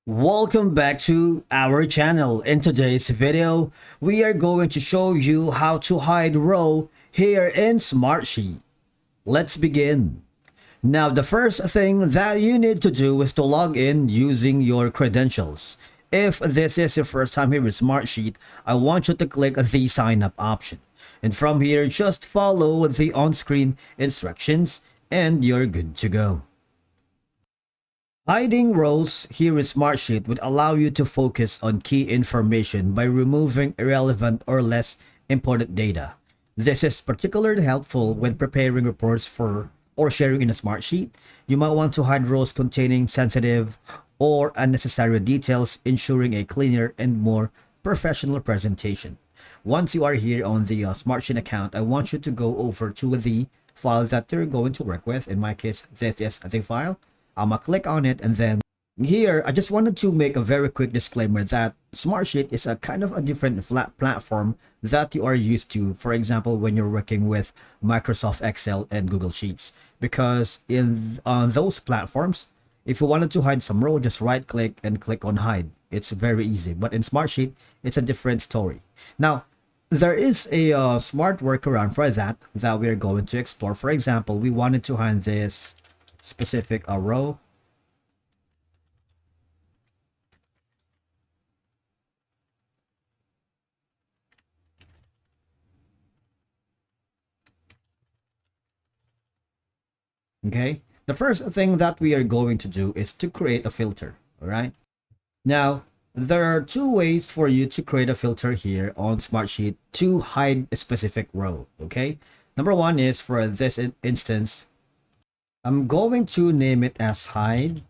Welcome back to our channel. In today's video, we are going to show you how to hide row here in Smartsheet. Let's begin. Now, the first thing that you need to do is to log in using your credentials. If this is your first time here with Smartsheet, I want you to click the sign up option. And from here, just follow the on-screen instructions and you're good to go. Hiding rows here in Smartsheet would allow you to focus on key information by removing irrelevant or less important data. This is particularly helpful when preparing reports for or sharing in a Smartsheet. You might want to hide rows containing sensitive or unnecessary details, ensuring a cleaner and more professional presentation. Once you are here on the Smartsheet account, I want you to go over to the file that you're going to work with. In my case, this is the file. I'm gonna click on it, and then here I just wanted to make a very quick disclaimer that Smartsheet is a kind of a different flat platform that you are used to, for example when you're working with Microsoft Excel and Google Sheets, because in on those platforms, if you wanted to hide some row, just right click and click on hide. It's very easy, but in Smartsheet it's a different story. Now there is a smart workaround for that we're going to explore. For example, we wanted to hide this specific row. Okay, the first thing that we are going to do is to create a filter. All right, now there are two ways for you to create a filter here on Smartsheet to hide a specific row. Okay, number one is for this instance, I'm going to name it as hide,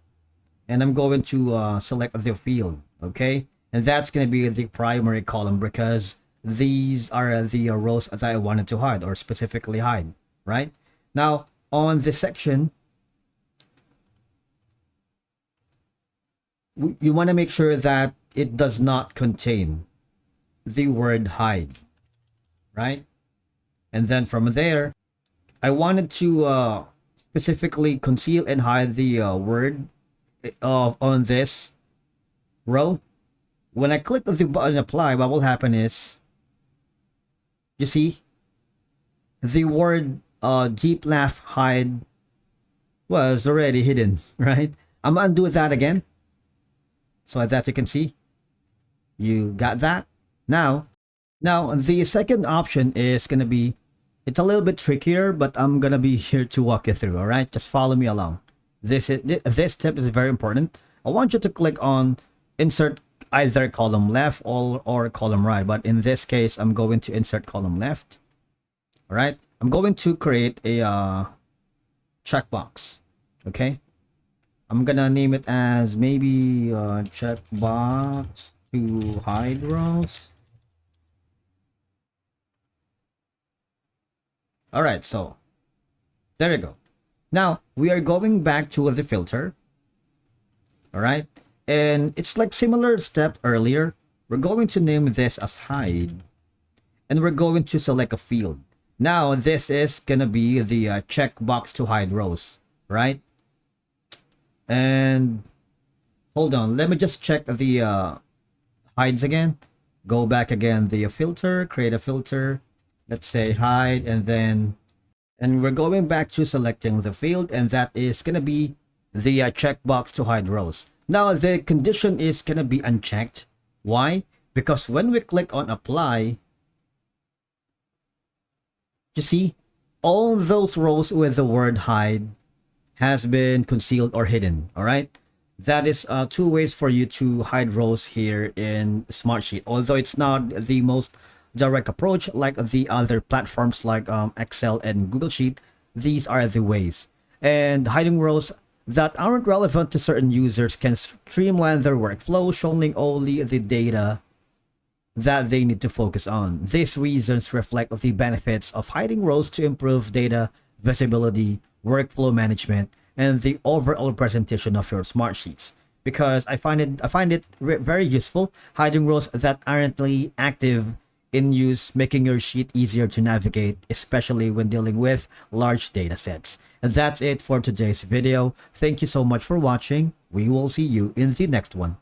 and I'm going to select the field. Okay, and that's going to be the primary column because these are the rows that I wanted to hide or specifically hide. Right now, on this section, you want to make sure that it does not contain the word hide, right? And then from there, I wanted to specifically conceal and hide the word of on this row. When I click the button apply, what will happen is, you see, the word deep laugh hide was already hidden, right? I'm gonna undo that again so that you can see. You got that? Now the second option is gonna be, it's a little bit trickier, but I'm gonna be here to walk you through. All right, just follow me along. This tip is very important. I want you to click on insert either column left or column right, but in this case I'm going to insert column left. All right, I'm going to create a checkbox. Okay, I'm gonna name it as maybe checkbox to hide rows. All right, so there you go. Now we are going back to the filter. All right, and it's like similar step earlier. We're going to name this as hide, and we're going to select a field. Now this is gonna be the checkbox to hide rows, right? And hold on, let me just check the hides again. Go back again, the filter, create a filter. Let's say hide, and we're going back to selecting the field, and that is gonna be the checkbox to hide rows. Now the condition is gonna be unchecked. Why? Because when we click on apply, you see, all those rows with the word hide has been concealed or hidden. All right, that is two ways for you to hide rows here in Smartsheet. Although it's not the most direct approach like the other platforms like Excel and Google Sheet, these are the ways. And hiding rows that aren't relevant to certain users can streamline their workflow, showing only the data that they need to focus on. These reasons reflect the benefits of hiding rows to improve data visibility, workflow management, and the overall presentation of your smart sheets. Because I find it very useful hiding rows that aren't really active in use, making your sheet easier to navigate, especially when dealing with large data sets. And that's it for today's video. Thank you so much for watching. We will see you in the next one.